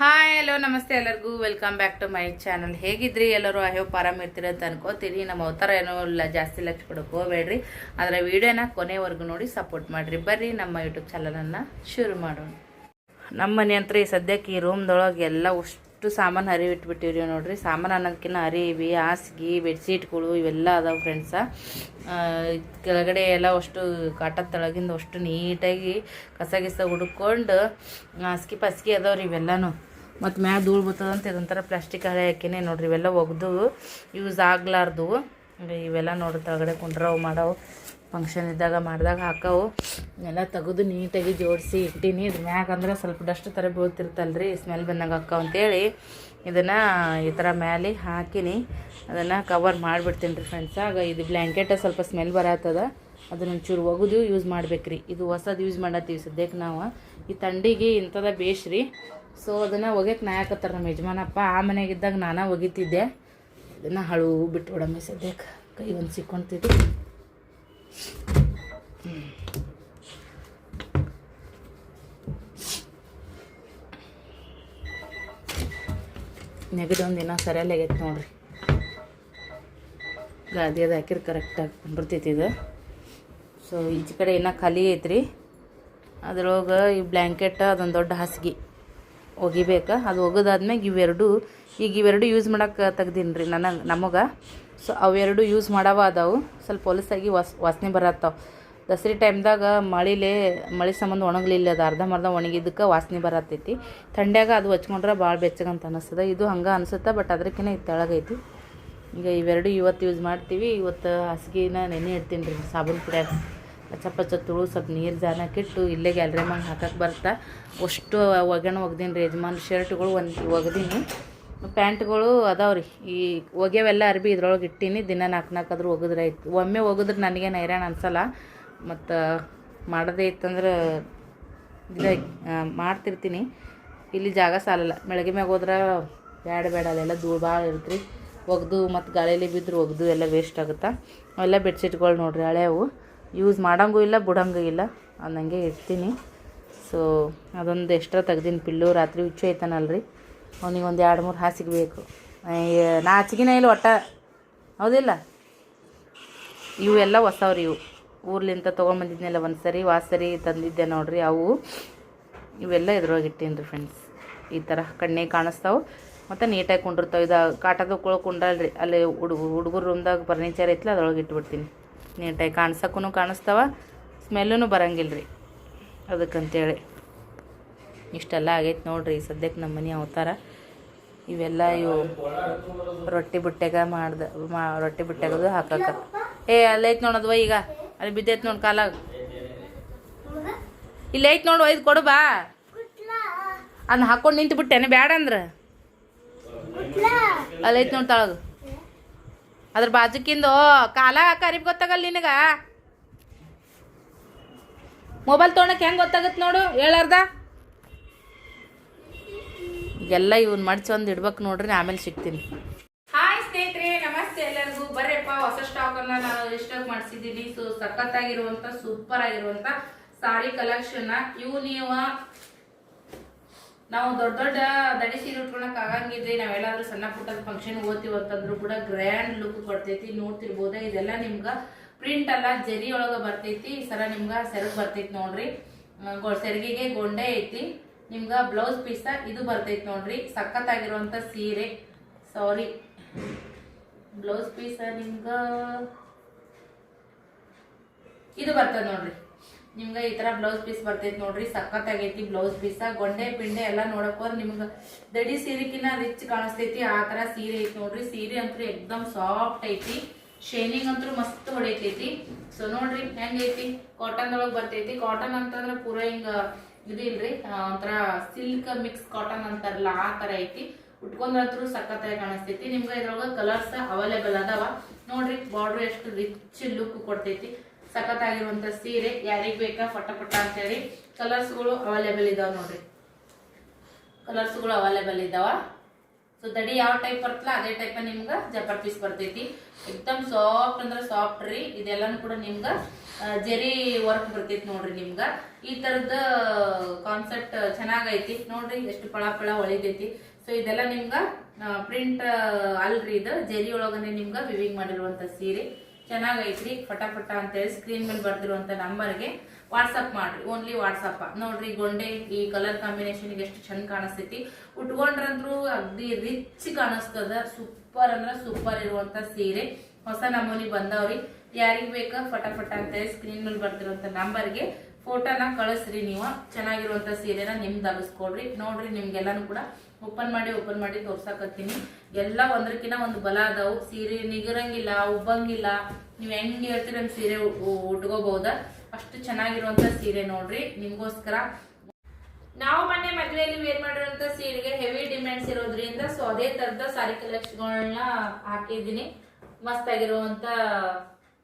Hi hello ನಮಸ್ತೆ ಎಲ್ಲರಿಗೂ welcome back to my channel. ಹೇಗಿದ್ರಿ ಎಲ್ಲರೂ? ಐ ಹೋಪ್ ಆರಾಮ ಇರ್ತೀರಿ ಅಂತ ಅನ್ಕೋತೀರಿ. ನಮ್ಮ ಅವತಾರ ಏನೋ ಇಲ್ಲ, ಜಾಸ್ತಿ ಲಕ್ಷ ಕೊಡೋಕೆ ಹೋಗಬೇಡ್ರಿ. ಆದರೆ ವಿಡಿಯೋನ ಕೊನೆವರೆಗೂ ನೋಡಿ ಸಪೋರ್ಟ್ ಮಾಡಿರಿ. ಬರ್ರಿ ನಮ್ಮ ಯೂಟ್ಯೂಬ್ ಚಾನಲನ್ನು ಶುರು ಮಾಡೋಣ. ನಮ್ಮ ಮನೆ ಅಂತ ಈ ಸದ್ಯಕ್ಕೆ ಈ ರೂಮ್ದೊಳಗೆ ಎಲ್ಲ ಅಷ್ಟು ಸಾಮಾನು ಹರಿವಿಟ್ಬಿಟ್ಟಿವ್ರಿ. ನೋಡ್ರಿ, ಸಾಮಾನು ಅನ್ನೋದಕ್ಕಿಂತ ಅರಿವಿ, ಹಾಸಿಗೆ, ಬೆಡ್ಶೀಟ್ಗಳು ಇವೆಲ್ಲ ಅದಾವೆ ಫ್ರೆಂಡ್ಸ. ಕೆಳಗಡೆ ಎಲ್ಲ ಅಷ್ಟು ಕಾಟದ ತಳಗಿಂದ ಅಷ್ಟು ನೀಟಾಗಿ ಕಸ ಗಿಸ ಹುಡ್ಕೊಂಡು ಹಾಸಿಗೆ ಪಸ್ಕಿ ಅದಾವ್ರಿ ಇವೆಲ್ಲನೂ. ಮತ್ತು ಮ್ಯಾಗ ಧೂಳು ಬರ್ತದಂತ ಇದೊಂಥರ ಪ್ಲಾಸ್ಟಿಕ್ ಹಳೆ ಹಾಕಿನೇ ನೋಡ್ರಿ. ಇವೆಲ್ಲ ಒಗ್ದು ಯೂಸ್ ಆಗ್ಲಾರ್ದು ಇವೆಲ್ಲ ನೋಡ್ರಿ. ತಳಗಡೆ ಕುಂಡ್ರವು ಮಾಡವು, ಫಂಕ್ಷನ್ ಇದ್ದಾಗ ಮಾಡಿದಾಗ ಹಾಕವು ಎಲ್ಲ ತೆಗೆದು ನೀಟಾಗಿ ಜೋಡಿಸಿ ಇಟ್ಟೀನಿ. ಇದ್ರ ಮ್ಯಾಗ ಅಂದ್ರೆ ಸ್ವಲ್ಪ ಡಸ್ಟ್ ಥರ ಬೀಳ್ತಿರ್ತಲ್ರಿ, ಸ್ಮೆಲ್ ಬಂದಂಗೆ ಹಾಕವು ಅಂತೇಳಿ ಇದನ್ನು ಈ ಥರ ಮ್ಯಾಲೆ ಹಾಕಿನಿ. ಅದನ್ನು ಕವರ್ ಮಾಡಿಬಿಡ್ತೀನಿ ರೀ ಫ್ರೆಂಡ್ಸ್. ಆಗ ಇದು ಬ್ಲ್ಯಾಂಕೆಟ್ ಸ್ವಲ್ಪ ಸ್ಮೆಲ್ ಬರತ್ತದ, ಅದನ್ನ ಒಂಚೂರು ಒಗೆದು ಯೂಸ್ ಮಾಡ್ಬೇಕ್ರಿ. ಇದು ಹೊಸದು ಯೂಸ್ ಮಾಡತ್ತೀವಿ ಸದ್ಯಕ್ಕೆ ನಾವು. ಈ ಥಂಡಿಗೆ ಇಂಥದ ಬೇಸ್ರಿ. ಸೊ ಅದನ್ನು ಒಗ್ಯಕ್ಕೆ ನಾಯಕತ್ತಾರ ನಮ್ಮ ಯಜಮಾನಪ್ಪ. ಆ ಮನೆಗಿದ್ದಾಗ ನಾನು ಒಗಿತಿದ್ದೆ. ಇದನ್ನು ಹಳು ಬಿಟ್ಟು ಬಿಡಮ್ಮೆ ಸದ್ಯಕ್ಕೆ. ಕೈ ಒಂದು ಸಿಕ್ಕೊಂತಿದ್ದು ನೆಗಡಿ ಒಂದು ದಿನ ಸರಿಯಲ್ಲಿ ಆಗೈತೆ ನೋಡ್ರಿ. ಗಾದಿ ಅದು ಹಾಕಿರಿ ಕರೆಕ್ಟಾಗಿ ಕುಂಡಿರ್ತೈತಿ ಇದು. ಸೊ ಈಚೆ ಕಡೆ ಇನ್ನೂ ಖಾಲಿ ಐತ್ರಿ. ಅದ್ರೊಳಗೆ ಈ ಬ್ಲ್ಯಾಂಕೆಟ್ ಅದೊಂದು ದೊಡ್ಡ ಹಾಸಿಗೆ ಒಗಿಬೇಕು. ಅದು ಒಗೆದಾದ್ಮೇಲೆ ಇವೆರಡು ಯೂಸ್ ಮಾಡೋಕೆ ತೆಗ್ದೀನಿ ರೀ ನಮಗೆ. ಸೊ ಅವೆರಡು ಯೂಸ್ ಮಾಡವ ಅದಾವು. ಸ್ವಲ್ಪ ಹೊಲಸಾಗಿ ವಾಸನೆ ಬರತ್ತಾವ. ದಸರಿ ಟೈಮ್ದಾಗ ಮಳೆ ಸಂಬಂಧ ಒಣಗಲಿಲ್ಲ, ಅದು ಅರ್ಧಂಬರ್ಧ ಒಣಗಿದ್ದಕ್ಕೆ ವಾಸನೆ ಬರತ್ತೈತಿ. ಥಂಡ್ಯಾಗ ಅದು ಹಚ್ಕೊಂಡ್ರೆ ಭಾಳ ಬೆಚ್ಚಗಂತ ಅನಿಸ್ತದೆ. ಇದು ಹಂಗೆ ಅನಿಸುತ್ತೆ, ಬಟ್ ಅದಕ್ಕಿಂತ ಇದು ತೆಳಗೈತಿ. ಈಗ ಇವೆರಡು ಇವತ್ತು ಯೂಸ್ ಮಾಡ್ತೀವಿ. ಇವತ್ತು ಹಾಸಿಗೆನ ನೆನೆ ಇಡ್ತೀನಿ ರೀ ಸಾಬೂನು ಪುಡ್ಯಾಗ. ಪಚ್ಚ ತುಳು ಸ್ವಲ್ಪ ನೀರು ಜಾನಕ್ಕಿಟ್ಟು ಇಲ್ಲೇ ಗ್ಯಾಲ್ರಿ ಮ್ಯಾಗ ಹಾಕಕ್ಕೆ ಬರ್ತಾ ಅಷ್ಟು ಒಗ್ದೀನಿ ರೀ. ಯಜಮಾನ್ ಶರ್ಟ್ಗಳು ಒಂದು ಒಗ್ದೀನಿ, ಪ್ಯಾಂಟ್ಗಳು ಅದಾವ್ರಿ. ಈ ಒಗೆವೆಲ್ಲ ಅರ್ಬಿ ಇದ್ರೊಳಗೆ ಇಟ್ಟೀನಿ. ದಿನ ನಾಲ್ಕಾದ್ರೂ ಒಗೆದ್ರೆ ಆಯ್ತು. ಒಮ್ಮೆ ಒಗೆದ್ರೆ ನನಗೇನು ಹೈರಾಣ ಅನ್ಸಲ್ಲ. ಮತ್ತು ಮಾಡೋದೇ ಇತ್ತಂದ್ರೆ ಇದಾಗಿ ಮಾಡ್ತಿರ್ತೀನಿ. ಇಲ್ಲಿ ಜಾಗ ಸಾಲಲ್ಲ. ಬೆಳಗ್ಗೆ ಮ್ಯಾಗ ಹೋದ್ರೆ ಬೇಡ ಅಲ್ಲೆಲ್ಲ ಧೂಳು ಭಾಳ ಇರುತ್ತೆ ರೀ. ಒಗೆದು ಮತ್ತು ಗಾಳಿಯಲ್ಲಿ ಬಿದ್ದರೂ ಒಗೆದು ಎಲ್ಲ ವೇಸ್ಟ್ ಆಗುತ್ತೆ. ಅವೆಲ್ಲ ಬೆಡ್ಶೀಟ್ಗಳು ನೋಡಿರಿ, ಹಳೆಯವು. ಯೂಸ್ ಮಾಡೋಂಗೂ ಇಲ್ಲ, ಬಿಡೋಂಗೂ ಇಲ್ಲ, ಅನ್ನಂಗೆ ಇಡ್ತೀನಿ. ಸೊ ಅದೊಂದು ಎಕ್ಸ್ಟ್ರಾ ತೆಗ್ದೀನಿ. ಪಿಲ್ಲು ರಾತ್ರಿ ಹುಚ್ಚು ಐತಾನಲ್ರಿ, ಅವನಿಗೆ ಒಂದು 2-3 ಹಾಸಿಗೆ ಬೇಕು. ನಾಚಿಗೆನೇ ಇಲ್ಲ ಒಟ್ಟ, ಹೌದಿಲ್ಲ? ಇವೆಲ್ಲ ಹೊಸವ್ರಿ. ಇವು ಊರ್ಲಿಂದ ತೊಗೊಂಬಂದಿದ್ನೆಲ್ಲ ಒಂದು ಸರಿ ವಾಸರಿ ತಂದಿದ್ದೆ ನೋಡ್ರಿ ಅವು. ಇವೆಲ್ಲ ಇದ್ರೊಳಗೆ ಇಟ್ಟೀನಿ ರೀ ಫ್ರೆಂಡ್ಸ್. ಈ ಥರ ಕಣ್ಣಿಗೆ ಕಾಣಿಸ್ತಾವೆ ಮತ್ತು ನೀಟಾಗಿ ಕುಂಡಿರ್ತಾವೆ. ಇದು ಕಾಟದ ಕುಂಡ್ರಲ್ರಿ, ಅಲ್ಲಿ ಹುಡುಗರು ರೂಮ್ದಾಗ ಫರ್ನಿಚರ್ ಐತ್ಲ ಅದ್ರೊಳಗೆ ಇಟ್ಬಿಡ್ತೀನಿ. ನೀಟಾಗಿ ಕಾಣಿಸೋಕ್ಕೂ ಕಾಣಿಸ್ತಾವ, ಸ್ಮೆಲ್ಲೂ ಬರಂಗಿಲ್ಲ ರೀ. ಅದಕ್ಕಂತೇಳಿ ಇಷ್ಟೆಲ್ಲ ಆಗೈತೆ ನೋಡ್ರಿ ಸದ್ಯಕ್ಕೆ ನಮ್ಮ ಮನೆ ಅವತಾರ. ಇವೆಲ್ಲ ಇವು ರೊಟ್ಟಿ ಬುಟ್ಟೆಗದು ಹಾಕಕ್ಕೆ. ಅಲ್ಲೈತೆ ನೋಡೋದು ಈಗ, ಅಲ್ಲಿ ಬಿದ್ದೈತೆ ನೋಡಿ ಕಾಲಾಗ. ಇಲ್ಲಿ ಐತೆ ನೋಡು, ಒಯ್ದು ಕೊಡು ಬಾ. ಅದನ್ನ ಹಾಕೊಂಡು ನಿಂತು ಬಿಟ್ಟೆನೆ ಬೇಡ ಅಂದ್ರೆ. ಅಲ್ಲೈತೆ ನೋಡಿ ತಳಗ, ಅದ್ರ ಬಾಜುಕಿಂದು ಕಾಲ ಕರಿಬ್ ಗೊತ್ತಾಗಲ್ಲ ನಿನಗ. ಮೊಬೈಲ್ ತೊಗೊಳಕ್ಕೆ ಹೆಂಗೆ ಗೊತ್ತಾಗತ್ತೆ ನೋಡು, ಹೇಳಾರ್ದ. ಈಗೆಲ್ಲ ಇವನ್ ಮಡ್ಚಿ ಒಂದು ಇಡ್ಬೇಕು ನೋಡ್ರಿ, ಆಮೇಲೆ ಸಿಗ್ತೀನಿ. ಹಾಯ್ ಸ್ನೇಹಿತರೆ, ನಮಸ್ತೆ ಎಲ್ಲರಿಗೂ. ಬರ್ರಿಪ್ಪ, ಹೊಸ ಸ್ಟಾಕನ್ನು ನಾನು ರಿಸ್ಟಾಕ್ ಮಾಡಿಸಿದ್ದೀನಿ. ಸೊ ಸಖತ್ತಾಗಿರುವಂಥ ಸೂಪರ್ ಆಗಿರುವಂಥ ಸಾರಿ ಕಲೆಕ್ಷನ್ ಇವು. ನಾವು ದೊಡ್ಡ ದಡಿ ಸೀರೆ ಉಟ್ಕೊಳಕ್ ಆಗಂಗಿದ್ರಿ. ನಾವೆಲ್ಲಾದ್ರೂ ಸಣ್ಣ ಪುಟ್ಟದ ಫಂಕ್ಷನ್ ಓದ್ತೀವಿ ಅಂತಂದ್ರು ಕೂಡ ಗ್ರ್ಯಾಂಡ್ ಲುಕ್ ಕೊಡ್ತೈತಿ. ನೋಡ್ತಿರ್ಬೋದ, ಇದೆಲ್ಲ ನಿಮ್ಗೆ ಪ್ರಿಂಟ್ ಅಲ್ಲ, ಜರಿ ಒಳಗೆ ಬರ್ತೈತಿ. ಈ ಸರ ನಿಮ್ಗೆ ಸೆರಗ್ ಬರ್ತೈತಿ ನೋಡ್ರಿ. ಸೆರಗಿಗೆ ಗೊಂಡೆ ಐತಿ. ನಿಮ್ಗೆ ಬ್ಲೌಸ್ ಪೀಸ ಇದು ಬರ್ತೈತಿ ನೋಡ್ರಿ. ಸಖತ್ತಾಗಿರುವಂಥ ಸೀರೆ. ಸಾರಿ, ಬ್ಲೌಸ್ ಪೀಸ ನಿಮ್ಗೆ ಇದು ಬರ್ತದೆ ನೋಡ್ರಿ. ನಿಮ್ಗೆ ಈ ತರ ಬ್ಲೌಸ್ ಪೀಸ್ ಬರ್ತೈತಿ ನೋಡ್ರಿ. ಸಖತ್ತಾಗೈತಿ ಬ್ಲೌಸ್ ಪೀಸ. ಗೊಂಡೆ ಪಿಂಡೆ ಎಲ್ಲ ನೋಡಕ್ ಹೋದ್ರೆ ನಿಮ್ಗೆ ದಡಿ ಸೀರೆಕಿನ್ನ ರಿಚ್ ಕಾಣಿಸ್ತೈತಿ. ಆ ತರ ಸೀರೆ ಐತಿ ನೋಡ್ರಿ. ಸೀರೆ ಅಂತೂ ಎಕ್ದಮ್ ಸಾಫ್ಟ್ ಐತಿ. ಶೈನಿಂಗ್ ಅಂತೂ ಮಸ್ತ್ ಹೊಡೈತೈತಿ. ಸೊ ನೋಡ್ರಿ ಹೆಂಗೈತಿ. ಕಾಟನ್ ಒಳಗೆ ಬರ್ತೈತಿ. ಕಾಟನ್ ಅಂತಂದ್ರೆ ಪೂರ ಹಿಂಗ ಇದು ಇಲ್ರಿ, ಒಂಥರ ಸಿಲ್ಕ್ ಮಿಕ್ಸ್ ಕಾಟನ್ ಅಂತಾರಲ್ಲ ಆ ತರ ಐತಿ. ಉಟ್ಕೊಂಡ್ರಂತೂ ಸಖತ್ತಾಗಿ ಕಾಣಿಸ್ತೈತಿ. ನಿಮ್ಗೆ ಇದ್ರೊಳಗೆ ಕಲರ್ಸ್ ಅವೈಲೇಬಲ್ ಅದಾವ ನೋಡ್ರಿ. ಬಾರ್ಡರ್ ಎಷ್ಟು ರಿಚ್ ಲುಕ್ ಕೊಡ್ತೈತಿ. ಸಖತ್ತಾಗಿರುವಂತ ಸೀರೆ. ಯಾರಿಗ್ ಬೇಕಾ ಪಟ ಅಂತೇಳಿ ಕಲರ್ಸ್ಗಳು ಅವೈಲೇಬಲ್ ಇದಾವ ನೋಡ್ರಿ. ಕಲರ್ಸ್ಗಳು ಅವೈಲೇಬಲ್ ಇದಾವ. ಸೊ ದಡಿ ಯಾವ ಟೈಪ್ ಬರ್ತಲ್ಲ ಅದೇ ಟೈಪ್ ನಿಮ್ಗೆ ಜಂಪರ್ ಪೀಸ್ ಬರ್ತೈತಿ. ಎಕ್ದಮ್ ಸಾಫ್ಟ್ ಅಂದ್ರೆ ಸಾಫ್ಟ್ ರೀ. ಇದೆಲ್ಲಾನು ಕೂಡ ನಿಮ್ಗೆ ಜೆರಿ ವರ್ಕ್ ಬರ್ತೈತಿ ನೋಡ್ರಿ. ನಿಮ್ಗೆ ಈ ತರದ ಕಾನ್ಸೆಪ್ಟ್ ಚೆನ್ನಾಗೈತಿ ನೋಡ್ರಿ, ಎಷ್ಟು ಪಳ ಪಳ ಹೊಳಿತೈತಿ. ಸೊ ಇದೆಲ್ಲ ನಿಮ್ಗ ಪ್ರಿಂಟ್ ಅಲ್ರಿ, ಇದು ಜೆರಿ ಒಳಗನೆ ನಿಮ್ಗ ವಿವಿಂಗ್ ಮಾಡಿರುವಂತ ಸೀರೆ ಚೆನ್ನಾಗೈತ್ರಿ. ಫಟಾಫಟ ಅಂತೇಳಿ ಸ್ಕ್ರೀನ್ ಮೇಲೆ ಬರ್ದಿರುವಂತ ನಂಬರ್ಗೆ ವಾಟ್ಸಪ್ ಮಾಡ್ರಿ. ಓನ್ಲಿ ವಾಟ್ಸಪ್ ನೋಡ್ರಿ. ಗೊಂಡೆ ಈ ಕಲರ್ ಕಾಂಬಿನೇಷನ್ ಎಷ್ಟು ಚಂದ ಕಾಣಿಸ್ತೈತಿ. ಉಟ್ಕೊಂಡ್ರಂದ್ರು ಅಗ್ದಿ ರಿಚ್ ಕಾಣಿಸ್ತದ. ಸೂಪರ್ ಅಂದ್ರ ಸೂಪರ್ ಇರುವಂತ ಸೀರೆ ಹೊಸ ನಮೂನಿ ಬಂದವ್ರಿ. ಯಾರಿಗ್ ಬೇಕ ಫಟಾಫಟ ಅಂತೇಳಿ ಸ್ಕ್ರೀನ್ ಮೇಲೆ ಬರ್ತಿರುವಂತ ನಂಬರ್ಗೆ ಫೋಟೋನ ಕಳಿಸ್ರಿ. ನೀವು ಚೆನ್ನಾಗಿರುವಂತ ಸೀರೆನ ನಿಮ್ದು ಅಗಸ್ಕೊಡ್ರಿ. ನೋಡ್ರಿ ನಿಮ್ಗೆಲ್ಲಾನು ಕೂಡ ಓಪನ್ ಮಾಡಿ ತೋರ್ಸಾಕತ್ತೀನಿ. ಎಲ್ಲ ಒಂದ್ರಕಿನ ಒಂದು ಬಲ ಅದಾವು. ಸೀರೆ ನಿಗರಂಗಿಲ್ಲ, ಉಬ್ಬಂಗಿಲ್ಲ. ನೀವ್ ಹೆಂಗ್ ಹೇಳ್ತೀರಿ ಹಂಗ್ ಸೀರೆ ಉಟ್ಕೋಬಹುದ. ಅಷ್ಟು ಚೆನ್ನಾಗಿರುವಂತ ಸೀರೆ ನೋಡ್ರಿ ನಿಮ್ಗೋಸ್ಕರ. ನಾವು ಮೊನ್ನೆ ಮದ್ವೆಯಲ್ಲಿ ವೇರ್ ಮಾಡಿರುವಂತ ಸೀರೆಗೆ ಹೆವಿ ಡಿಮ್ಯಾಂಡ್ಸ್ ಇರೋದ್ರಿಂದ ಸೊ ಅದೇ ತರದ ಸಾರಿ ಕಲೆಕ್ಷನ್ಗಳನ್ನ ಹಾಕಿದೀನಿ. ಮಸ್ತ್ ಆಗಿರುವಂತ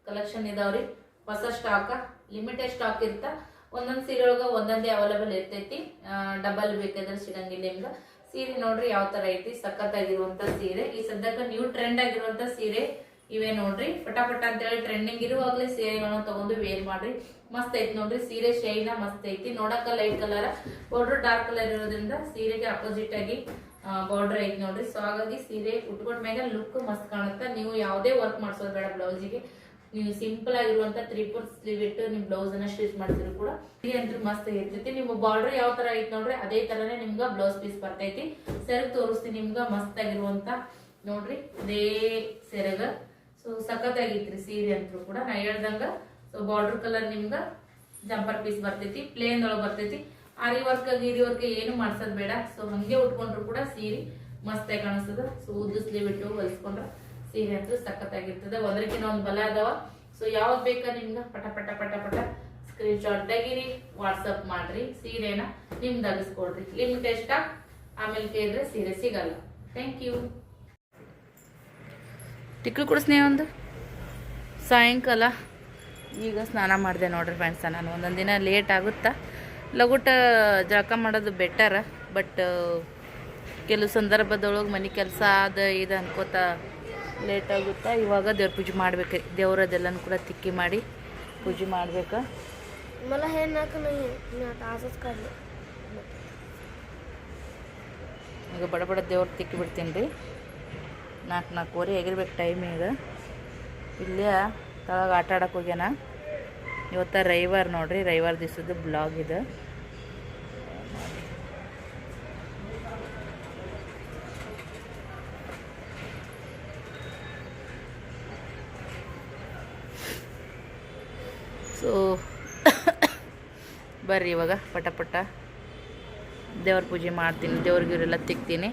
ಕಲೆಕ್ಷನ್ ಇದಾವ್ರಿ. ಹೊಸ ಸ್ಟಾಕ್, ಲಿಮಿಟೆಡ್ ಸ್ಟಾಕ್ ಇರ್ತ. ಒಂದೊಂದ್ ಸೀರೆ ಒಳಗ ಒಂದೊಂದೇ ಅವೈಲೇಬಲ್ ಇರ್ತೈತಿ. ಡಬಲ್ ಬೇಕಾದ್ರೆ ಸಿಗಂಗಿಲ್ಲ ನಿಮ್ಗ. ಸೀರೆ ನೋಡ್ರಿ ಯಾವ ತರ ಐತಿ, ಸಖತ್ ಆಗಿರುವಂತ ಸೀರೆ. ಈ ಸದ್ಯಕ್ಕೆ ನ್ಯೂ ಟ್ರೆಂಡ್ ಆಗಿರುವಂತ ಸೀರೆ ಇವೇ ನೋಡ್ರಿ. ಫಟಾಫಟ ಅಂತೇಳಿ ಟ್ರೆಂಡಿಂಗ್ ಇರುವಾಗ್ಲೇ ಸೀರೆಗಳನ್ನ ತಗೊಂಡು ವೇರ್ ಮಾಡ್ರಿ. ಮಸ್ತ್ ಐತಿ ನೋಡ್ರಿ. ಸೀರೆ ಶೈನ ಮಸ್ತ್ ಐತಿ. ನೋಡಕ light colour, border dark colour ಇರೋದ್ರಿಂದ ಸೀರೆಗೆ ಅಪೋಸಿಟ್ ಆಗಿ ಬಾರ್ಡರ್ ಐತಿ ನೋಡ್ರಿ. ಸೊ ಹಾಗಾಗಿ ಸೀರೆ ಉಟ್ಕೊಂಡ ಮ್ಯಾಗ ಲುಕ್ ಮಸ್ತ್ ಕಾಣುತ್ತೆ. ನೀವು ಯಾವುದೇ ವರ್ಕ್ ಮಾಡ್ಸೋದು ಬೇಡ ಬ್ಲೌಸಿಗೆ. ನೀವು ಸಿಂಪಲ್ ಆಗಿರುವಂತ 3/4 ಸ್ಲೀವ್ ಇಟ್ಟು ನಿಮ್ ಬ್ಲೌಸ್ ಅನ್ನ ಸ್ಟಿಚ್ ಮಾಡಿದ್ರು ಕೂಡ ಸೀರೆ ಅಂತೂ ಮಸ್ತ್ ಇರ್ತೈತಿ. ನಿಮ್ಮ ಬಾರ್ಡರ್ ಯಾವ ತರ ಐತಿ ನೋಡ್ರಿ ಅದೇ ತರನೇ ನಿಮ್ಗ ಬ್ಲೌಸ್ ಪೀಸ್ ಬರ್ತೈತಿ. ಸೆರಗ್ ತೋರಿಸ್ತೀನಿ ನಿಮ್ಗ. ಮಸ್ತ್ ಆಗಿರುವಂತ ನೋಡ್ರಿ ಇದೇ ಸೆರಗ. ಸೊ ಸಖತ್ ಆಗಿತ್ರಿ ಸೀರೆ ಅಂತೂ ಕೂಡ. ನಾ ಹೇಳ್ದಂಗ ಸೊ ಬಾರ್ಡರ್ ಕಲರ್ ನಿಮ್ಗ ಜಂಪರ್ ಪೀಸ್ ಬರ್ತೈತಿ. ಪ್ಲೇನ್ ಒಳಗೆ ಬರ್ತೈತಿ. ಆರಿ ವರ್ಕ್ ಗೀರಿ ವರ್ಕ್ ಏನು ಮಾಡ್ಸೋದ್ ಬೇಡ. ಸೊ ಹಂಗೆ ಉಟ್ಕೊಂಡ್ರು ಕೂಡ ಸೀರೆ ಮಸ್ತ್ ಆಗಿ ಕಾಣಿಸ್ತದ. ಸೊ ಉದ್ದು ಸ್ಲೀವ್ ಇಟ್ಟು ಹೊಲಿಸ್ಕೊಂಡ್ರ ಸೀರೆ ಅಂತೂ ಸಖತ್ ಆಗಿರ್ತದೆ. ಒಂದ್ರಕ್ಕಿಂತ ಒಂದ್ ಬಲ ಅದಾವ. ಸೊ ಯಾವ್ದು ಬೇಕಾ ನಿಮ್ಗ ಪಟ ಸ್ಕ್ರೀನ್ ಶಾಟ್ ತೆಗೀರಿ, ವಾಟ್ಸಪ್ ಮಾಡ್ರಿ. ಸೀರೆನ ನಿಮ್ದು ಅಗಸ್ಕೊಡ್ರಿ. Limited stock. ಆಮೇಲೆ ಕೇಳಿದ್ರೆ ಸೀರೆ ಸಿಗಲ್ಲ. Thank you. ಟಿಕ್ಲು ಕೊಡಿಸ್ನೇ ಒಂದು. ಸಾಯಂಕಾಲ ಈಗ ಸ್ನಾನ ಮಾಡಿದೆ ನೋಡ್ರಿ ಫ್ರೆಂಡ್ಸ. ನಾನು ಒಂದೊಂದು ದಿನ ಲೇಟ್ ಆಗುತ್ತಾ. ಲಗುಟ ಜಳಕ ಮಾಡೋದು ಬೆಟರ್. ಬಟ್ ಕೆಲವು ಸಂದರ್ಭದೊಳಗೆ ಮನೆ ಕೆಲಸ ಇದು ಅನ್ಕೋತಾ ಲೇಟ್ ಆಗುತ್ತಾ. ಇವಾಗ ದೇವ್ರ ಪೂಜೆ ಮಾಡ್ಬೇಕು. ದೇವರದೆಲ್ಲನೂ ಕೂಡ ತಿಕ್ಕಿ ಮಾಡಿ ಪೂಜೆ ಮಾಡ್ಬೇಕು. ಈಗ ಬಡ ದೇವ್ರು ತಿಕ್ಕಿ ಬಿಡ್ತೀನಿ ರೀ. 4:30 ಆಗಿರ್ಬೇಕು ಟೈಮ್. ಈಗ ಇಲ್ಲೇ ತಳಗ ಆಟ ಆಡಕ್ಕೆ ಹೋಗ್ಯಾನ. ಇವತ್ತು ರವಿವಾರ ನೋಡ್ರಿ. ರವಿವಾರ ದಿವಸದ ಬ್ಲಾಗ್ ಇದು. ಸೊ ಬರ್ರಿ ಇವಾಗ ಪಟ ದೇವ್ರ ಪೂಜೆ ಮಾಡ್ತೀನಿ. ದೇವ್ರಿಗೆಲ್ಲ ತಿಕ್ತೀನಿ.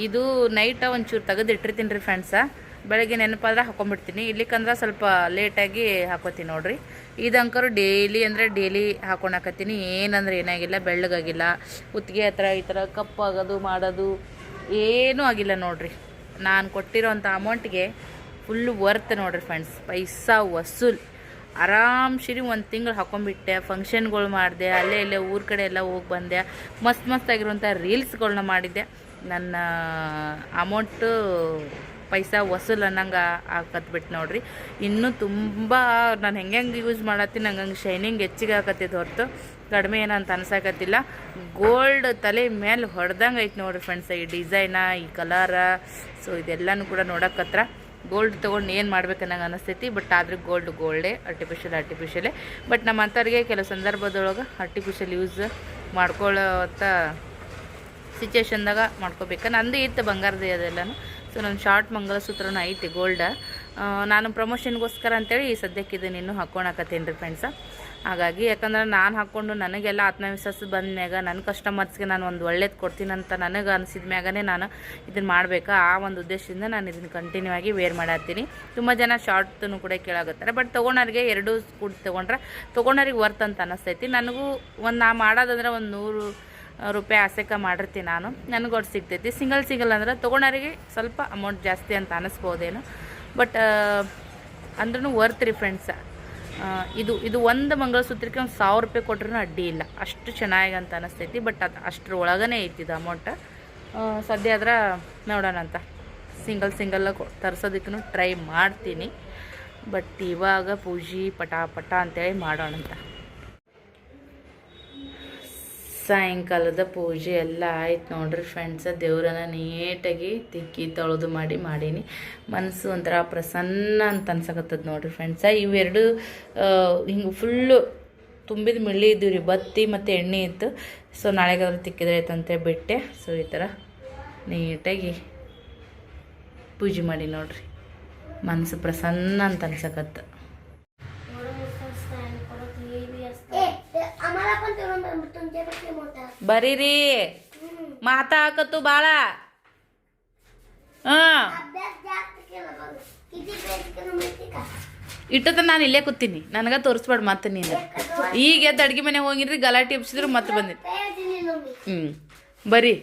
ಇದು ನೈಟ ಒಂಚೂರು ತೆಗೆದಿಟ್ಟಿರ್ತೀನಿ ರೀ ಫ್ರೆಂಡ್ಸ. ಬೆಳಗ್ಗೆ ನೆನಪಾದ್ರೆ ಹಾಕೊಂಡ್ಬಿಡ್ತೀನಿ. ಇಲ್ಲಿಕಂದ್ರೆ ಸ್ವಲ್ಪ ಲೇಟಾಗಿ ಹಾಕೋತೀನಿ ನೋಡ್ರಿ. ಇದಂಕರು ಡೈಲಿ ಅಂದರೆ ಡೈಲಿ ಹಾಕೊಳಕತ್ತೀನಿ. ಏನಂದ್ರೆ ಏನಾಗಿಲ್ಲ, ಬೆಳ್ಳಗಾಗಿಲ್ಲ. ಕುತ್ತಿಗೆ ಹತ್ರ ಈ ಥರ ಕಪ್ಪಾಗೋದು ಮಾಡೋದು ಏನೂ ಆಗಿಲ್ಲ ನೋಡ್ರಿ. ನಾನು ಕೊಟ್ಟಿರೋಂಥ ಅಮೌಂಟ್ಗೆ ಫುಲ್ಲು ವರ್ತ್ ನೋಡ್ರಿ ಫ್ರೆಂಡ್ಸ್. ಪೈಸಾ ವಸೂಲ್. ಆರಾಮ್ಸಿರಿ 1 ತಿಂಗಳು ಹಾಕೊಂಡ್ಬಿಟ್ಟೆ. ಫಂಕ್ಷನ್ಗಳು ಮಾಡಿದೆ. ಅಲ್ಲೇ ಇಲ್ಲೇ ಊರ ಕಡೆ ಎಲ್ಲ ಹೋಗಿ ಬಂದೆ. ಮಸ್ತ್ ಆಗಿರುವಂಥ ರೀಲ್ಸ್ಗಳನ್ನ ಮಾಡಿದ್ದೆ. ನನ್ನ ಅಮೌಂಟು ಪೈಸಾ ವಸೂಲ್ ಅನ್ನಂಗೆ ಹಾಕತ್ಬಿಟ್ಟು ನೋಡ್ರಿ. ಇನ್ನೂ ತುಂಬ ನಾನು ಹೆಂಗೆ ಯೂಸ್ ಮಾಡತ್ತೀನಿ ಹಂಗೆ ಶೈನಿಂಗ್ ಹೆಚ್ಚಿಗೆ ಹಾಕತ್ತಿದ್ದು ಹೊರತು ಕಡಿಮೆ ಏನಂತ ಅನ್ಸಕತ್ತಿಲ್ಲ. ಗೋಲ್ಡ್ ತಲೆ ಮೇಲೆ ಹೊಡೆದಂಗೆ ಐತೆ ನೋಡ್ರಿ ಫ್ರೆಂಡ್ಸ್. ಈ ಡಿಸೈನ, ಈ ಕಲರ, ಸೊ ಇದೆಲ್ಲನೂ ಕೂಡ ನೋಡೋಕ್ಕತ್ರ ಗೋಲ್ಡ್ ತೊಗೊಂಡು ಏನು ಮಾಡ್ಬೇಕನ್ನಂಗೆ ಅನಿಸ್ತೈತಿ. ಬಟ್ ಆದ್ರೆ ಗೋಲ್ಡೇ ಆರ್ಟಿಫಿಷಿಯಲೇ. ಬಟ್ ನಮ್ಮ ಅಂಥವ್ರಿಗೆ ಕೆಲವು ಸಂದರ್ಭದೊಳಗೆ ಆರ್ಟಿಫಿಷಿಯಲ್ ಯೂಸ್ ಮಾಡ್ಕೊಳ್ಳೋಂಥ ಸಿಚುವೇಶನ್ದಾಗ ಮಾಡ್ಕೋಬೇಕು. ನಂದು ಇತ್ತು ಬಂಗಾರದ ಅದೆಲ್ಲನೂ. ಸೊ ನನ್ನ ಶಾರ್ಟ್ ಮಂಗಲಸೂತ್ರನೂ ಐತಿ ಗೋಲ್ಡ. ನಾನು ಪ್ರಮೋಷನ್ಗೋಸ್ಕರ ಅಂತೇಳಿ ಈ ಸದ್ಯಕ್ಕೆ ಇದನ್ನು ಇನ್ನೂ ಹಾಕ್ಕೊಳಕತ್ತೀನಿ ರೀ ಫ್ರೆಂಡ್ಸ. ಹಾಗಾಗಿ ಯಾಕಂದ್ರೆ ನಾನು ಹಾಕ್ಕೊಂಡು ನನಗೆಲ್ಲ ಆತ್ಮವಿಶ್ವಾಸ ಬಂದ ಮ್ಯಾಗ ನನ್ನ ಕಸ್ಟಮರ್ಸ್ಗೆ ನಾನು ಒಂದು ಒಳ್ಳೇದು ಕೊಡ್ತೀನಿ ಅಂತ ನನಗೆ ಅನಿಸಿದ ಮ್ಯಾಗನೇ ನಾನು ಇದನ್ನು ಮಾಡಬೇಕು. ಆ ಒಂದು ಉದ್ದೇಶದಿಂದ ನಾನು ಇದನ್ನು ಕಂಟಿನ್ಯೂ ಆಗಿ ವೇರ್ ಮಾಡತ್ತೀನಿ. ತುಂಬ ಜನ ಶಾರ್ಟ್ನು ಕೂಡ ಕೇಳಾಗುತ್ತಾರೆ. ಬಟ್ ತೊಗೊಂಡವ್ರಿಗೆ ಎರಡೂ ಕೂಡ ತೊಗೊಂಡವ್ರಿಗೆ ವರ್ತ್ ಅಂತ ಅನ್ನಿಸ್ತೈತಿ. ನನಗೂ ನಾ ಮಾಡೋದಂದ್ರೆ ಒಂದು 100 ರೂಪಾಯಿ ಆಸೆಕ ಮಾಡಿರ್ತೀನಿ ನಾನು. ನನಗೆ ಒಟ್ಟು ಸಿಗ್ತೈತಿ. ಸಿಂಗಲ್ ಅಂದ್ರೆ ತೊಗೊಂಡವ್ರಿಗೆ ಸ್ವಲ್ಪ ಅಮೌಂಟ್ ಜಾಸ್ತಿ ಅಂತ ಅನ್ನಿಸ್ಬೋದೇನು. ಬಟ್ ಅಂದ್ರೂ ವರ್ತ್ ರೀ ಫ್ರೆಂಡ್ಸ. ಇದು ಒಂದು ಮಂಗಲಸೂತ್ರಕ್ಕೆ ಒಂದು 1000 ರೂಪಾಯಿ ಕೊಟ್ರೂ ಅಡ್ಡಿ ಇಲ್ಲ. ಅಷ್ಟು ಚೆನ್ನಾಗಿ ಅಂತ ಅನ್ನಿಸ್ತೈತಿ. ಬಟ್ ಅದು ಅಷ್ಟರ ಒಳಗೇ ಐತಿ ಇದು ಅಮೌಂಟ್. ಸದ್ಯ ಆದ್ರೆ ನೋಡೋಣ ಅಂತ ಸಿಂಗಲ್ ತರ್ಸೋದಕ್ಕೂ ಟ್ರೈ ಮಾಡ್ತೀನಿ. ಬಟ್ ಇವಾಗ ಪೂಜೆ ಪಟ ಅಂತೇಳಿ ಮಾಡೋಣ ಅಂತ. ಸಾಯಂಕಾಲದ ಪೂಜೆ ಎಲ್ಲ ಆಯ್ತು ನೋಡ್ರಿ ಫ್ರೆಂಡ್ಸ. ದೇವ್ರನ್ನ ನೀಟಾಗಿ ತಿಕ್ಕಿ ತೊಳೆದು ಮಾಡೀನಿ. ಮನಸ್ಸು ಒಂಥರ ಪ್ರಸನ್ನ ಅಂತ ಅನ್ಸಕತ್ತದ ನೋಡ್ರಿ ಫ್ರೆಂಡ್ಸ. ಇವೆರಡು ಹಿಂಗೆ ಫುಲ್ಲು ತುಂಬಿದ ಮಿಳ್ಳಿ ಇದ್ದೀವಿ ರೀ, ಬತ್ತಿ ಮತ್ತು ಎಣ್ಣೆ ಇತ್ತು. ಸೊ ನಾಳೆಗಾದ್ರೂ ತಿಕ್ಕಿದ್ರೆ ಆಯ್ತಂತೆ ಬಿಟ್ಟೆ. ಸೊ ಈ ಥರ ನೀಟಾಗಿ ಪೂಜೆ ಮಾಡಿ ನೋಡ್ರಿ, ಮನಸ್ಸು ಪ್ರಸನ್ನ ಅಂತ ಅನ್ಸಕತ್ತ. ಬರೀರಿ ಮಾತಾಕತ್ತು ಭಾಳ. ಇಟ್ಟದ ನಾನು ಇಲ್ಲೇ ಕೂತೀನಿ, ನನಗೆ ತೋರಿಸ್ಬೇಡ ಮತ್ತೆ ನೀನು. ಈಗ ಎದ್ದು ಅಡ್ಗೆ ಮನೆ ಹೋಗಿನ್ರಿ, ಗಲಾಟೆ ಎಬ್ಸಿದ್ರು ಮತ್ತೆ ಬಂದಿತ್ತು. ಬರೀ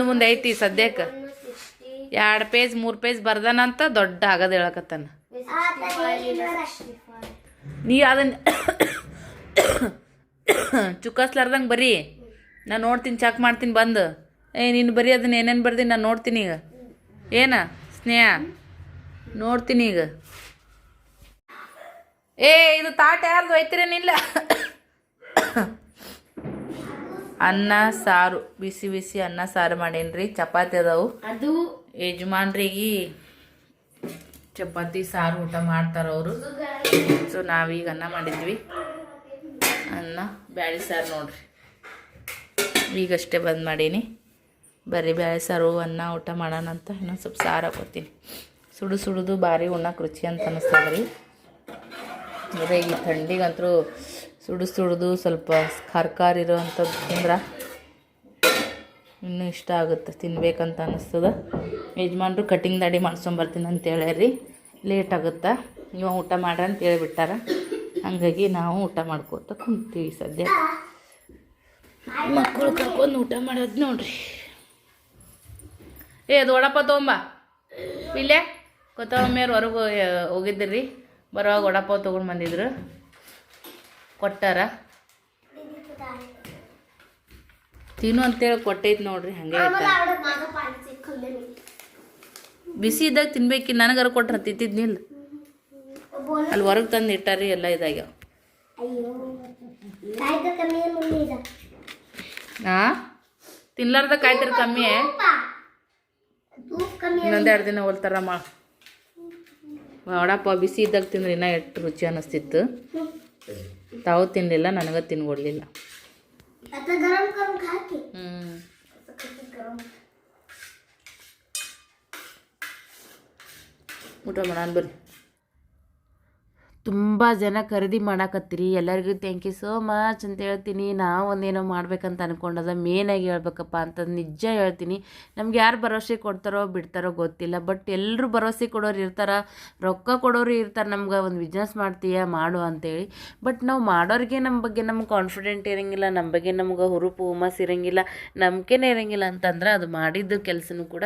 ಮುಂದೆ ಐತಿ ಸದ್ಯಕ್ಕೆ 2 ಪೇಜ್ 3 ಪೇಜ್ ಬರ್ದಾನಂತ ದೊಡ್ಡ ಆಗದ ಹೇಳಕತ್ತಾನ. ನೀ ಅದನ್ನ ಚುಕ್ಕಾಸ್ಲಾರ್ದಂಗೆ ಬರೀ, ನಾನು ನೋಡ್ತೀನಿ, ಚೆಕ್ ಮಾಡ್ತೀನಿ ಬಂದು. ನೀನು ಬರೀ ಅದನ್ನ ಏನೇನು ಬರ್ದೀನಿ ನಾನು ನೋಡ್ತೀನಿ ಈಗ. ಏನ ಸ್ನೇಹ ನೋಡ್ತೀನಿ ಈಗ. ಇದು ತಾಟ ಯಾರ್ದು ಒಯ್ತಿರೇನಿಲ್ಲ. ಅನ್ನ ಸಾರು, ಬಿಸಿ ಅನ್ನ ಸಾರು ಮಾಡೇನ್ರಿ. ಚಪಾತಿ ಅದಾವು, ಅದು ಯಜಮಾನ್ರಿಗೆ ಚಪಾತಿ ಸಾರು ಊಟ ಮಾಡ್ತಾರವರು. ಸೊ ನಾವೀಗ ಅನ್ನ ಮಾಡಿದ್ವಿ, ಅನ್ನ ಬ್ಯಾಳಿ ಸಾರು ನೋಡ್ರಿ. ಈಗಷ್ಟೇ ಬಂದು ಮಾಡೀನಿ. ಬರೀ ಬ್ಯಾಳಿ ಸಾರು ಅನ್ನ ಊಟ ಮಾಡೋಣ ಅಂತ ಇನ್ನೊಂದು ಸ್ವಲ್ಪ ಸಾರು ಹಾಕೋತೀನಿ. ಸುಡುದು ಭಾರಿ ಉಣ್ಣಕ್ಕೆ ರುಚಿ ಅಂತ ಅನ್ನಿಸ್ತದೆ ರೀ. ಈ ಥಂಡಿಗಂತೂ ಸುಡುದು ಸ್ವಲ್ಪ ಖಾರ ಇರೋ ಅಂಥದ್ದು ತಿಂದ್ರೆ ಇನ್ನೂ ಇಷ್ಟ ಆಗುತ್ತೆ, ತಿನ್ಬೇಕಂತ ಅನ್ನಿಸ್ತದೆ. ಯಜಮಾನ್ರು ಕಟಿಂಗ್ ದಾಡಿ ಮಾಡ್ಸ್ಕೊಂಬರ್ತೀನಿ ಅಂತ ಹೇಳ್ಯಾರಿ. ಲೇಟ್ ಆಗುತ್ತಾ, ನೀವು ಊಟ ಮಾಡ್ರಿ ಅಂತ ಹೇಳಿಬಿಟ್ಟಾರ. ಹಾಗಾಗಿ ನಾವು ಊಟ ಮಾಡ್ಕೋತ ಕುಂತೀವಿ. ಸದ್ಯ ಮಕ್ಕಳು ಕರ್ಕೊಂಡು ಊಟ ಮಾಡೋದು ನೋಡ್ರಿ. ಅದು ವಡಪ್ಪ ತೊಗೊಂಬ ಇಲ್ಲೇ ಕೊತ್ತಂಬರಿಯವ್ರು ಹೊರಗೆ ಹೋಗಿದ್ದಿರಿ. ಬರುವಾಗ ವಡಪ್ಪ ತೊಗೊಂಡು ಬಂದಿದ್ರು, ಕೊಟ್ಟಾರ. ತಿನ್ನು ಅಂತೇಳಿ ಕೊಟ್ಟೈತಿ ನೋಡ್ರಿ. ಹಂಗೆ ಬಿಸಿ ಇದ್ದಾಗ ತಿನ್ಬೇಕಿ. ನನಗಾರ ಕೊಟ್ರೆ ತಿಂತಿದ್ನಿಲ್ಲ, ಅಲ್ಲಿ ಹೊರಗೆ ತಂದು ಇಟ್ಟಾರಿ. ಎಲ್ಲ ಇದಾಗ್ಯಾವ. ತಿನ್ಲಾರ್ದ ಕಾಯ್ತಿರ ಕಮ್ಮಿ. ಇನ್ನೊಂದು 2 ದಿನ ಹೋಲ್ತಾರ ವಡಪ್ಪ ಬಿಸಿ ಇದ್ದಾಗ ತಿಂದ್ರೆ ಇನ್ನೂ ಎಷ್ಟು ರುಚಿ ಅನ್ನಿಸ್ತಿತ್ತು. ತಾವು ತಿನ್ನಲಿಲ್ಲ, ನನಗೆ ತಿನ್ಕೊಡ್ಲಿಲ್ಲ. ಊಟ ಮಾಡೋಣ ಬರ್ರಿ. ತುಂಬ ಜನ ಖರೀದಿ ಮಾಡಾಕತ್ತೀರಿ. ಎಲ್ಲರಿಗೂ ಥ್ಯಾಂಕ್ ಯು ಸೋ ಮಚ್ ಅಂತ ಹೇಳ್ತೀನಿ. ನಾವು ಒಂದೇನೋ ಮಾಡ್ಬೇಕಂತ ಅಂದ್ಕೊಂಡದ ಮೇನಾಗಿ ಹೇಳ್ಬೇಕಪ್ಪ ಅಂತಂದು ನಿಜ ಹೇಳ್ತೀನಿ. ನಮ್ಗೆ ಯಾರು ಭರವಸೆ ಕೊಡ್ತಾರೋ ಬಿಡ್ತಾರೋ ಗೊತ್ತಿಲ್ಲ. ಬಟ್ ಎಲ್ಲರೂ ಭರವಸೆ ಕೊಡೋರು ಇರ್ತಾರೆ, ರೊಕ್ಕ ಕೊಡೋರು ಇರ್ತಾರೆ. ನಮ್ಗೆ ಒಂದು ಬಿಸ್ನೆಸ್ ಮಾಡ್ತೀಯ ಮಾಡು ಅಂತೇಳಿ. ಬಟ್ ನಾವು ಮಾಡೋರಿಗೆ ನಮ್ಮ ಬಗ್ಗೆ ನಮ್ಗೆ ಕಾನ್ಫಿಡೆಂಟ್ ಇರೋಂಗಿಲ್ಲ, ನಮ್ಮ ಬಗ್ಗೆ ನಮ್ಗೆ ಹುರುಪು ಹುಮ್ಮಸ್ ಇರೋಂಗಿಲ್ಲ, ನಂಬಿಕೆನೇ ಇರೋಂಗಿಲ್ಲ ಅಂತಂದ್ರೆ ಅದು ಮಾಡಿದ್ದು ಕೆಲಸನೂ ಕೂಡ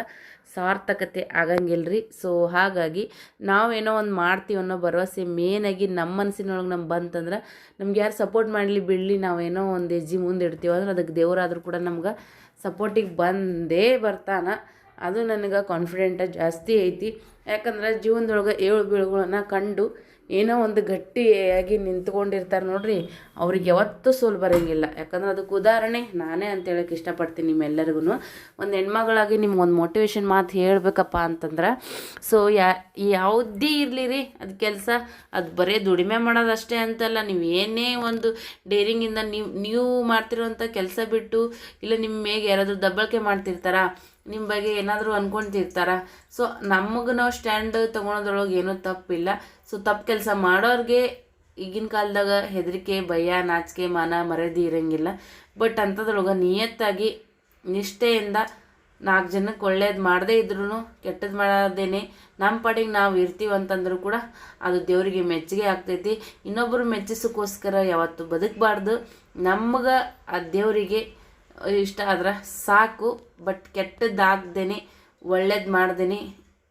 ಸಾರ್ಥಕತೆ ಆಗಂಗಿಲ್ಲ ರೀ. ಸೊ ಹಾಗಾಗಿ ನಾವೇನೋ ಒಂದು ಮಾಡ್ತೀವಿ ಅನ್ನೋ ಭರವಸೆ ಮೇನಾಗಿ ನಮ್ಮ ಮನಸ್ಸಿನೊಳಗೆ ನಮ್ಗೆ ಬಂತಂದ್ರೆ, ನಮ್ಗೆ ಯಾರು ಸಪೋರ್ಟ್ ಮಾಡಲಿ ಬಿಡಲಿ, ನಾವೇನೋ ಒಂದು ಹೆಜ್ಜೆ ಮುಂದೆ ಇಡ್ತೀವಿ ಅಂದ್ರೆ ಅದಕ್ಕೆ ದೇವರಾದರೂ ಕೂಡ ನಮ್ಗೆ ಸಪೋರ್ಟಿಗೆ ಬಂದೇ ಬರ್ತಾನ. ಅದು ನನಗೆ ಕಾನ್ಫಿಡೆಂಟ ಜಾಸ್ತಿ ಐತಿ. ಯಾಕಂದ್ರೆ ಜೀವನದೊಳಗೆ ಏಳು ಬೀಳುಗಳನ್ನ ಕಂಡು ಏನೋ ಒಂದು ಗಟ್ಟಿಯಾಗಿ ನಿಂತ್ಕೊಂಡಿರ್ತಾರೆ ನೋಡ್ರಿ, ಅವ್ರಿಗೆ ಯಾವತ್ತೂ ಸೋಲು ಬರೋಂಗಿಲ್ಲ. ಯಾಕಂದ್ರೆ ಅದಕ್ಕೆ ಉದಾಹರಣೆ ನಾನೇ ಅಂತ ಹೇಳೋಕ್ಕೆ ಇಷ್ಟಪಡ್ತೀನಿ ನಿಮ್ಮೆಲ್ಲರಿಗೂ. ಒಂದು ಹೆಣ್ಮಗಳಾಗಿ ನಿಮ್ಗೊಂದು ಮೋಟಿವೇಶನ್ ಮಾತು ಹೇಳಬೇಕಪ್ಪ ಅಂತಂದ್ರೆ, ಸೊ ಯಾವುದೇ ಇರಲಿ ರೀ, ಅದು ಕೆಲಸ ಅದು ಬರೀ ದುಡಿಮೆ ಮಾಡೋದಷ್ಟೇ ಅಂತಲ್ಲ. ನೀವು ಏನೇ ಒಂದು ಡೇರಿಂಗಿಂದ ನೀವು ಮಾಡ್ತಿರೋಂಥ ಕೆಲಸ ಬಿಟ್ಟು, ಇಲ್ಲ ನಿಮ್ಮ ಮೇಗೆ ಯಾರಾದರೂ ದಬ್ಬಳಿಕೆ ಮಾಡ್ತಿರ್ತಾರ, ನಿಮ್ಮ ಬಗ್ಗೆ ಏನಾದರೂ ಅಂದ್ಕೊಳ್ತಿರ್ತಾರ. ಸೊ ನಮಗೆ ನಾವು ಸ್ಟ್ಯಾಂಡ್ ತೊಗೊಳೋದ್ರೊಳಗೆ ಏನೂ ತಪ್ಪಿಲ್ಲ. ಸೊ ತಪ್ಪು ಕೆಲಸ ಮಾಡೋರಿಗೆ ಈಗಿನ ಕಾಲದಾಗ ಹೆದರಿಕೆ, ಭಯ, ನಾಚಿಕೆ, ಮಾನ ಮರ್ಯಾದೆ ಇರೋಂಗಿಲ್ಲ. ಬಟ್ ಅಂಥದ್ರೊಳಗೆ ನಿಯತ್ತಾಗಿ ನಿಷ್ಠೆಯಿಂದ 4 ಜನಕ್ಕೆ ಒಳ್ಳೇದು ಮಾಡದೇ ಇದ್ರೂ ಕೆಟ್ಟದ್ದು ಮಾಡೋದೇನೆ ನಮ್ಮ ಪಾಡಿಗೆ ನಾವು ಇರ್ತೀವಿ ಅಂತಂದ್ರೂ ಕೂಡ ಅದು ದೇವರಿಗೆ ಮೆಚ್ಚುಗೆ ಆಗ್ತೈತಿ. ಇನ್ನೊಬ್ಬರು ಮೆಚ್ಚಿಸೋಕ್ಕೋಸ್ಕರ ಯಾವತ್ತು ಬದುಕಬಾರ್ದು. ನಮಗೆ ಆ ದೇವರಿಗೆ ಇಷ್ಟ ಆದ್ರೆ ಸಾಕು. ಬಟ್ ಕೆಟ್ಟದ್ದಾಗ್ದೇನೆ ಒಳ್ಳೇದು ಮಾಡ್ದೇನೆ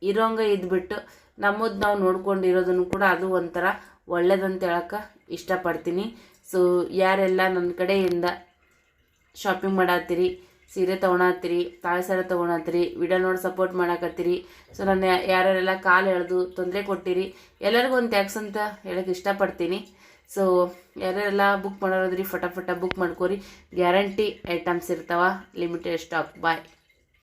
ಇರೋಂಗೆ ಇದ್ಬಿಟ್ಟು ನಮ್ಮದು ನಾವು ನೋಡ್ಕೊಂಡಿರೋದನ್ನು ಕೂಡ ಅದು ಒಂಥರ ಒಳ್ಳೇದಂತ ಹೇಳೋಕೆ ಇಷ್ಟಪಡ್ತೀನಿ. ಸೊ ಯಾರೆಲ್ಲ ನನ್ನ ಕಡೆಯಿಂದ ಶಾಪಿಂಗ್ ಮಾಡತ್ತೀರಿ, ಸೀರೆ ತೊಗೊಳತ್ತೀರಿ, ತಾಳೆ ಸರ ತೊಗೊಳತ್ತೀರಿ, ವಿಡಿಯೋ ನೋಡಿ ಸಪೋರ್ಟ್ ಮಾಡಾಕತ್ತೀರಿ. ಸೊ ನಾನು ಯಾರ್ಯಾರೆಲ್ಲ ಕಾಲು ಎಳೆದು ತೊಂದರೆ ಕೊಟ್ಟಿರಿ ಎಲ್ಲರಿಗೂ ಒಂದು ಥ್ಯಾಂಕ್ಸ್ ಅಂತ ಹೇಳಕ್ಕೆ ಇಷ್ಟಪಡ್ತೀನಿ. ಸೊ ಯಾರ್ಯಾರೆಲ್ಲ ಬುಕ್ ಮಾಡೋದ್ರಿ ಫಟಾಫಟ ಬುಕ್ ಮಾಡ್ಕೋರಿ. ಗ್ಯಾರಂಟಿ ಐಟಮ್ಸ್ ಇರ್ತಾವ, ಲಿಮಿಟೆಡ್ ಸ್ಟಾಕ್. ಬಾಯ್.